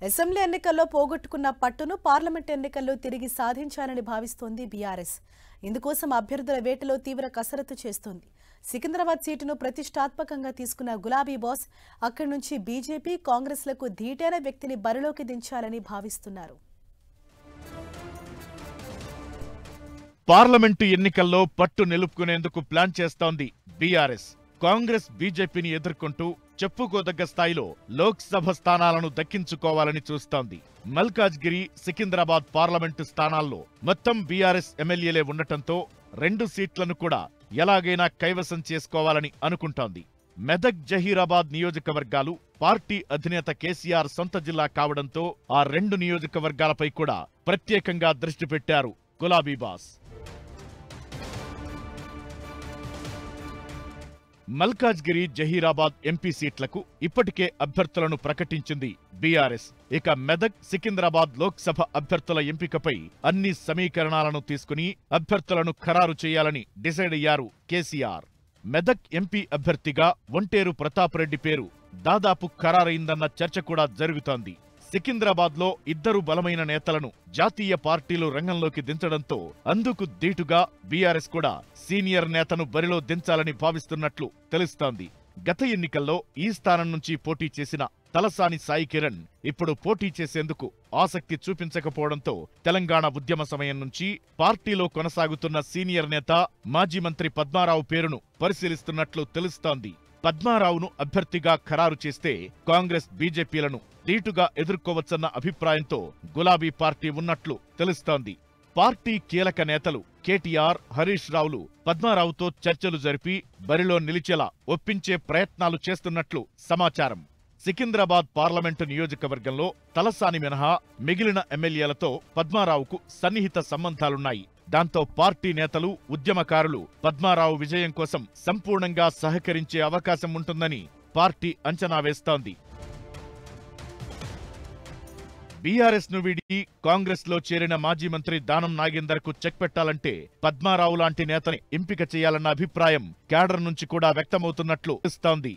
Assembly ఎన్నికల్లో పోగొట్టుకున్న పట్టును పార్లమెంట్ ఎన్నికల్లో తిరిగి సాధించాలని భావిస్తోంది బీఆర్ఎస్. ఇందుకోసం అభ్యర్థుల వేటలో తీవ్ర కసరత్తు చేస్తోంది. సికింద్రాబాద్ సీటును ప్రతిష్టాత్మకంగా తీసుకున్న గులాబీ బాస్ అక్కడి నుంచి బీజేపీ, కాంగ్రెస్లకు ధీటైన వ్యక్తిని బరిలోకి దించాలని భావిస్తున్నారు. పార్లమెంటు ఎన్నికల్లో పట్టు నిలుపుకునేందుకు ప్లాన్ చేస్తోంది బీఆర్ఎస్. కాంగ్రెస్, బీజేపీని ఎదుర్కొంటూ చెప్పుకోదగ్గ స్థాయిలో లోక్సభ స్థానాలను దక్కించుకోవాలని చూస్తోంది. మల్కాజ్గిరి, సికింద్రాబాద్ పార్లమెంటు స్థానాల్లో మొత్తం బీఆర్ఎస్ ఎమ్మెల్యేలే ఉండటంతో 2 సీట్లను కూడా ఎలాగైనా కైవసం చేసుకోవాలని అనుకుంటోంది. మెదక్, జహీరాబాద్ నియోజకవర్గాలు పార్టీ అధినేత కేసీఆర్ సొంత జిల్లా కావడంతో ఆ 2 నియోజకవర్గాలపై కూడా ప్రత్యేకంగా దృష్టి పెట్టారు గులాబీ బాస్. మల్కాజ్గిరి, జహీరాబాద్ ఎంపీ సీట్లకు ఇప్పటికే అభ్యర్థులను ప్రకటించింది బీఆర్ఎస్. ఇక మెదక్, సికింద్రాబాద్ లోక్సభ అభ్యర్థుల ఎంపికపై అన్ని సమీకరణాలను తీసుకుని అభ్యర్థులను ఖరారు చేయాలని డిసైడ్ అయ్యారు కేసీఆర్. మెదక్ ఎంపీ అభ్యర్థిగా ఒంటేరు ప్రతాప్ రెడ్డి పేరు దాదాపు ఖరారైందన్న చర్చ కూడా జరుగుతోంది. సికింద్రాబాద్లో 2 బలమైన నేతలను జాతీయ పార్టీలు రంగంలోకి దించడంతో అందుకు దీటుగా బీఆర్ఎస్ కూడా సీనియర్ నేతను బరిలో దించాలని భావిస్తున్నట్లు తెలుస్తోంది. గత ఎన్నికల్లో ఈ స్థానం నుంచి పోటీ చేసిన తలసాని సాయి కిరణ్ ఇప్పుడు పోటీ చేసేందుకు ఆసక్తి చూపించకపోవడంతో తెలంగాణ ఉద్యమ సమయం నుంచి పార్టీలో కొనసాగుతున్న సీనియర్ నేత, మాజీ మంత్రి పద్మారావు పేరును పరిశీలిస్తున్నట్లు తెలుస్తోంది. పద్మారావును అభ్యర్థిగా ఖరారు చేస్తే కాంగ్రెస్, బీజేపీలను ధీటుగా ఎదుర్కోవచ్చన్న అభిప్రాయంతో గులాబీ పార్టీ ఉన్నట్లు తెలుస్తోంది. పార్టీ కీలక నేతలు కేటీఆర్, హరీష్ రావులు పద్మారావుతో చర్చలు జరిపి బరిలో నిలిచేలా ఒప్పించే ప్రయత్నాలు చేస్తున్నట్లు సమాచారం. సికింద్రాబాద్ పార్లమెంటు నియోజకవర్గంలో తలసాని మినహా మిగిలిన ఎమ్మెల్యేలతో పద్మారావుకు సన్నిహిత సంబంధాలున్నాయి. దాంతో పార్టీ నేతలు, ఉద్యమకారులు పద్మారావు విజయం కోసం సంపూర్ణంగా సహకరించే అవకాశం ఉంటుందని పార్టీ అంచనా వేస్తోంది. బీఆర్ఎస్ ను వీడి కాంగ్రెస్ లో చేరిన మాజీ మంత్రి దానం నాగేందర్ కు చెక్ పెట్టాలంటే పద్మారావు లాంటి నేతని ఎంపిక చేయాలన్న అభిప్రాయం క్యాడర్ నుంచి కూడా వ్యక్తమవుతున్నట్లు తెలుస్తోంది.